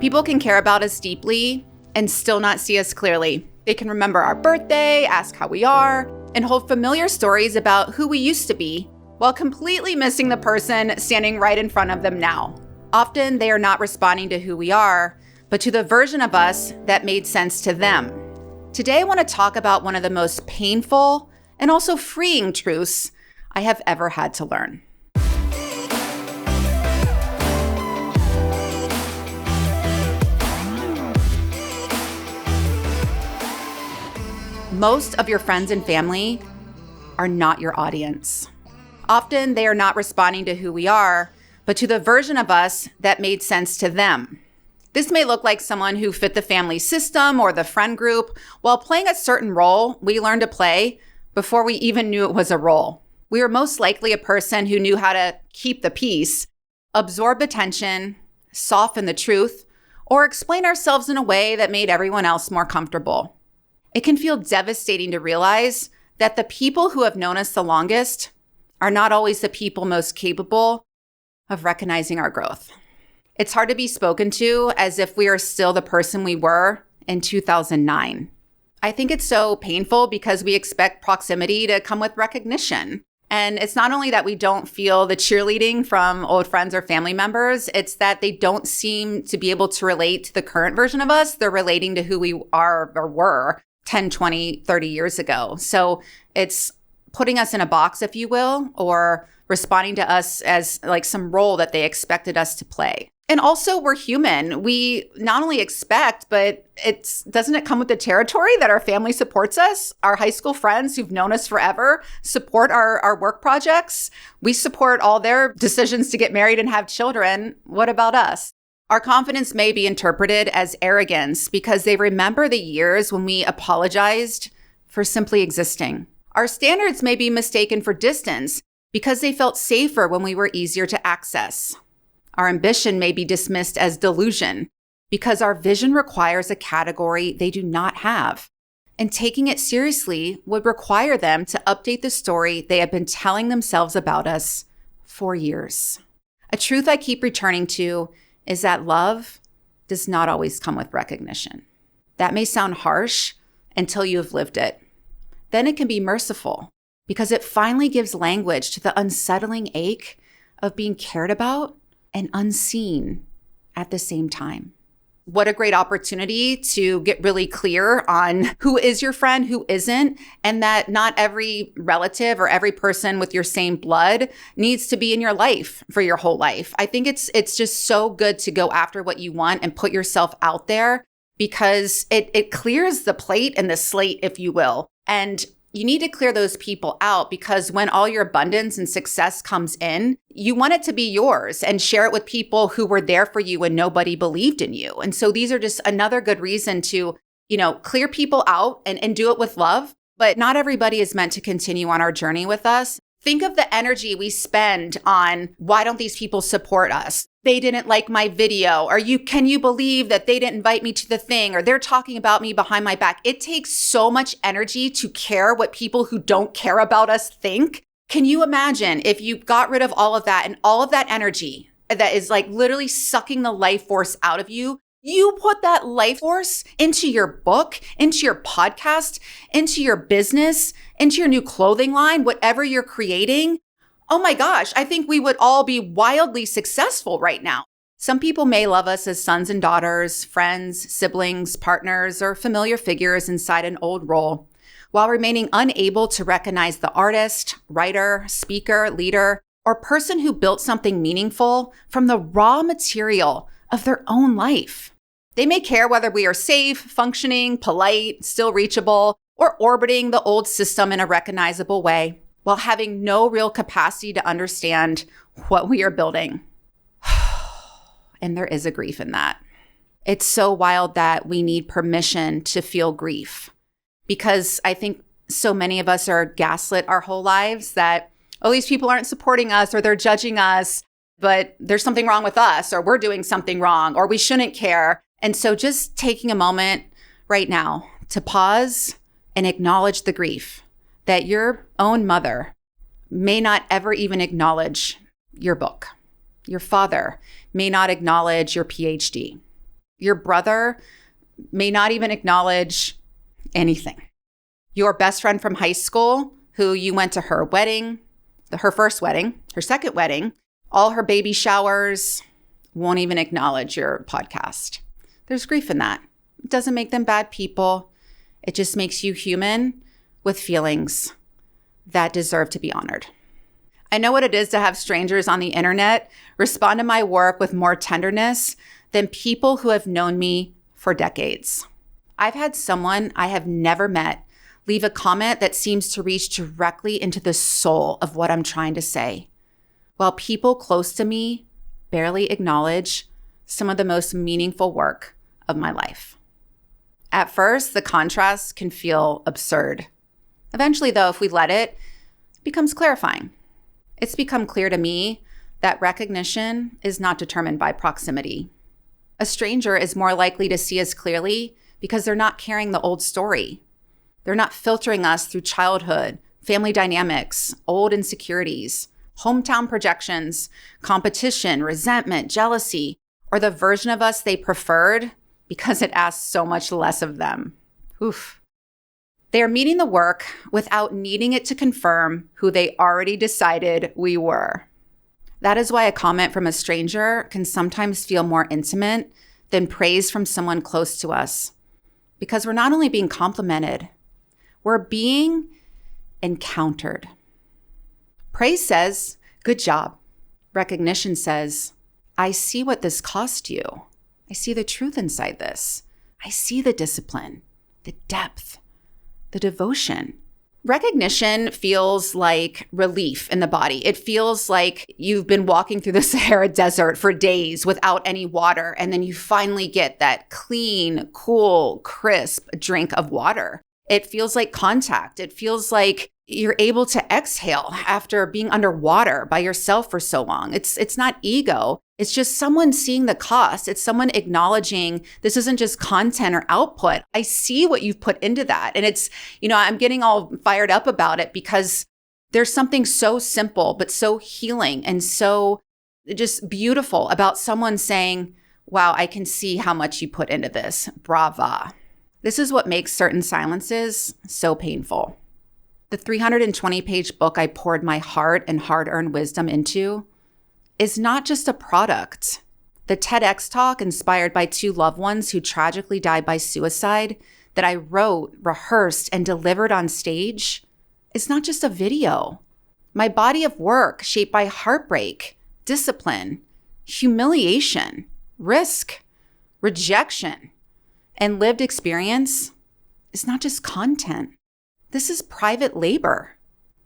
People can care about us deeply and still not see us clearly. They can remember our birthday, ask how we are, and hold familiar stories about who we used to be while completely missing the person standing right in front of them now. Often they are not responding to who we are, but to the version of us that made sense to them. Today I want to talk about one of the most painful and also freeing truths I have ever had to learn. Most of your friends and family are not your audience. Often they are not responding to who we are, but to the version of us that made sense to them. This may look like someone who fit the family system or the friend group while playing a certain role we learned to play before we even knew it was a role. We were most likely a person who knew how to keep the peace, absorb attention, soften the truth, or explain ourselves in a way that made everyone else more comfortable. It can feel devastating to realize that the people who have known us the longest are not always the people most capable of recognizing our growth. It's hard to be spoken to as if we are still the person we were in 2009. I think it's so painful because we expect proximity to come with recognition. And it's not only that we don't feel the cheerleading from old friends or family members, it's that they don't seem to be able to relate to the current version of us. They're relating to who we are or were 10, 20, 30 years ago. So it's putting us in a box, if you will, or responding to us as like some role that they expected us to play. And also we're human. We not only expect, but doesn't it come with the territory that our family supports us? Our high school friends who've known us forever support our work projects. We support all their decisions to get married and have children. What about us? Our confidence may be interpreted as arrogance because they remember the years when we apologized for simply existing. Our standards may be mistaken for distance because they felt safer when we were easier to access. Our ambition may be dismissed as delusion because our vision requires a category they do not have. And taking it seriously would require them to update the story they have been telling themselves about us for years. A truth I keep returning to is that love does not always come with recognition. That may sound harsh until you have lived it. Then it can be merciful because it finally gives language to the unsettling ache of being cared about and unseen at the same time. What a great opportunity to get really clear on who is your friend, who isn't, and that not every relative or every person with your same blood needs to be in your life for your whole life. I think it's just so good to go after what you want and put yourself out there because it clears the plate and the slate, if you will. And you need to clear those people out because when all your abundance and success comes in, you want it to be yours and share it with people who were there for you when nobody believed in you. And so these are just another good reason to, clear people out and do it with love. But not everybody is meant to continue on our journey with us. Think of the energy we spend on why don't these people support us? They didn't like my video, or can you believe that they didn't invite me to the thing, or they're talking about me behind my back. It takes so much energy to care what people who don't care about us think. Can you imagine if you got rid of all of that and all of that energy that is like literally sucking the life force out of you? You put that life force into your book, into your podcast, into your business, into your new clothing line, whatever you're creating. Oh my gosh, I think we would all be wildly successful right now. Some people may love us as sons and daughters, friends, siblings, partners, or familiar figures inside an old role, while remaining unable to recognize the artist, writer, speaker, leader, or person who built something meaningful from the raw material of their own life. They may care whether we are safe, functioning, polite, still reachable, or orbiting the old system in a recognizable way, while having no real capacity to understand what we are building. And there is a grief in that. It's so wild that we need permission to feel grief because I think so many of us are gaslit our whole lives that, oh, these people aren't supporting us or they're judging us, but there's something wrong with us or we're doing something wrong or we shouldn't care. And so just taking a moment right now to pause and acknowledge the grief that your own mother may not ever even acknowledge your book. Your father may not acknowledge your PhD. Your brother may not even acknowledge anything. Your best friend from high school, who you went to her wedding, her first wedding, her second wedding, all her baby showers, won't even acknowledge your podcast. There's grief in that. It doesn't make them bad people. It just makes you human with feelings that deserve to be honored. I know what it is to have strangers on the internet respond to my work with more tenderness than people who have known me for decades. I've had someone I have never met leave a comment that seems to reach directly into the soul of what I'm trying to say, while people close to me barely acknowledge some of the most meaningful work of my life. At first, the contrast can feel absurd. Eventually, though, if we let it, it becomes clarifying. It's become clear to me that recognition is not determined by proximity. A stranger is more likely to see us clearly because they're not carrying the old story. They're not filtering us through childhood, family dynamics, old insecurities, hometown projections, competition, resentment, jealousy, or the version of us they preferred because it asks so much less of them. Oof. They are meeting the work without needing it to confirm who they already decided we were. That is why a comment from a stranger can sometimes feel more intimate than praise from someone close to us, because we're not only being complimented, we're being encountered. Praise says, good job. Recognition says, I see what this cost you. I see the truth inside this. I see the discipline, the depth, the devotion. Recognition feels like relief in the body. It feels like you've been walking through the Sahara Desert for days without any water, and then you finally get that clean, cool, crisp drink of water. It feels like contact. It feels like you're able to exhale after being underwater by yourself for so long. It's not ego. It's just someone seeing the cost. It's someone acknowledging this isn't just content or output. I see what you've put into that. And it's, I'm getting all fired up about it because there's something so simple, but so healing and so just beautiful about someone saying, wow, I can see how much you put into this. Brava. This is what makes certain silences so painful. The 320-page book I poured my heart and hard-earned wisdom into is not just a product. The TEDx talk inspired by two loved ones who tragically died by suicide that I wrote, rehearsed, and delivered on stage is not just a video. My body of work shaped by heartbreak, discipline, humiliation, risk, rejection, and lived experience is not just content. This is private labor.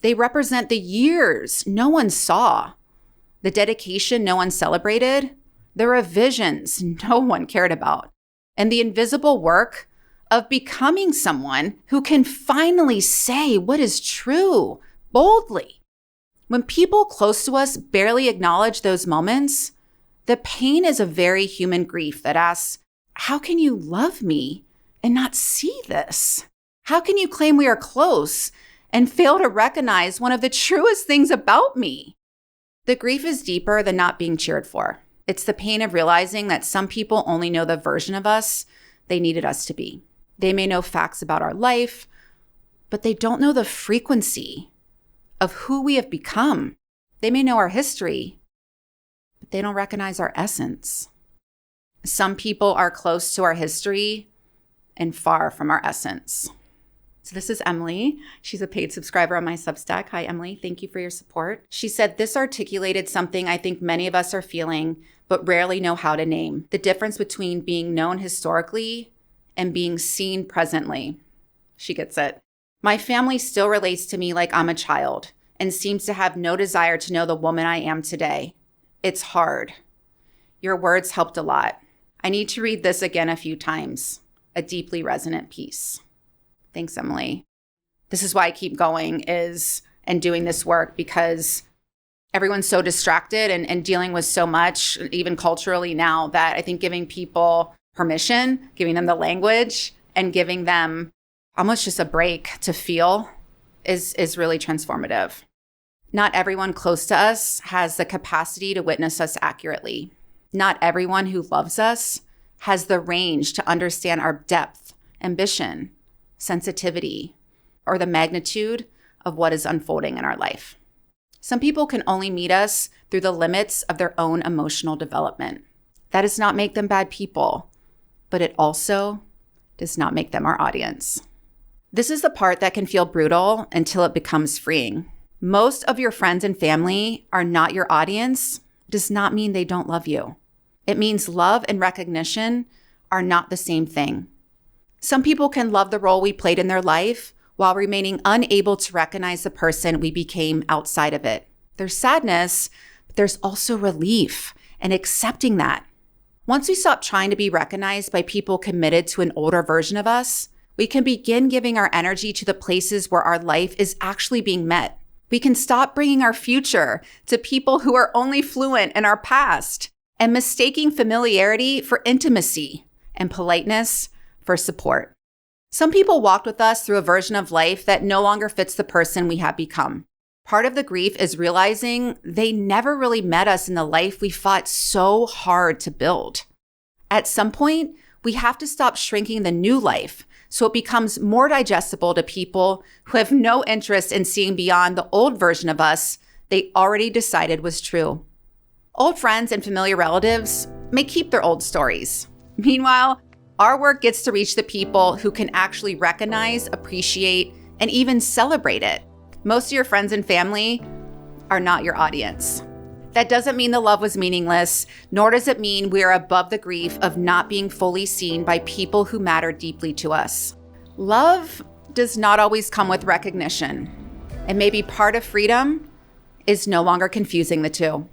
They represent the years no one saw, the dedication no one celebrated, the revisions no one cared about, and the invisible work of becoming someone who can finally say what is true boldly. When people close to us barely acknowledge those moments, the pain is a very human grief that asks, how can you love me and not see this? How can you claim we are close and fail to recognize one of the truest things about me? The grief is deeper than not being cheered for. It's the pain of realizing that some people only know the version of us they needed us to be. They may know facts about our life, but they don't know the frequency of who we have become. They may know our history, but they don't recognize our essence. Some people are close to our history and far from our essence. So this is Emily. She's a paid subscriber on my Substack. Hi, Emily. Thank you for your support. She said, this articulated something I think many of us are feeling, but rarely know how to name. The difference between being known historically and being seen presently. She gets it. My family still relates to me like I'm a child and seems to have no desire to know the woman I am today. It's hard. Your words helped a lot. I need to read this again a few times. A deeply resonant piece. Thanks, Emily. This is why I keep going and doing this work, because everyone's so distracted and dealing with so much, even culturally now, that I think giving people permission, giving them the language, and giving them almost just a break to feel is really transformative. Not everyone close to us has the capacity to witness us accurately. Not everyone who loves us has the range to understand our depth, ambition, sensitivity, or the magnitude of what is unfolding in our life. Some people can only meet us through the limits of their own emotional development. That does not make them bad people, but it also does not make them our audience. This is the part that can feel brutal until it becomes freeing. Most of your friends and family are not your audience does not mean they don't love you. It means love and recognition are not the same thing. Some people can love the role we played in their life while remaining unable to recognize the person we became outside of it. There's sadness, but there's also relief and accepting that. Once we stop trying to be recognized by people committed to an older version of us, we can begin giving our energy to the places where our life is actually being met. We can stop bringing our future to people who are only fluent in our past and mistaking familiarity for intimacy and politeness for support. Some people walked with us through a version of life that no longer fits the person we have become. Part of the grief is realizing they never really met us in the life we fought so hard to build. At some point, we have to stop shrinking the new life so it becomes more digestible to people who have no interest in seeing beyond the old version of us they already decided was true. Old friends and familiar relatives may keep their old stories. Meanwhile, our work gets to reach the people who can actually recognize, appreciate, and even celebrate it. Most of your friends and family are not your audience. That doesn't mean the love was meaningless, nor does it mean we are above the grief of not being fully seen by people who matter deeply to us. Love does not always come with recognition, and maybe part of freedom is no longer confusing the two.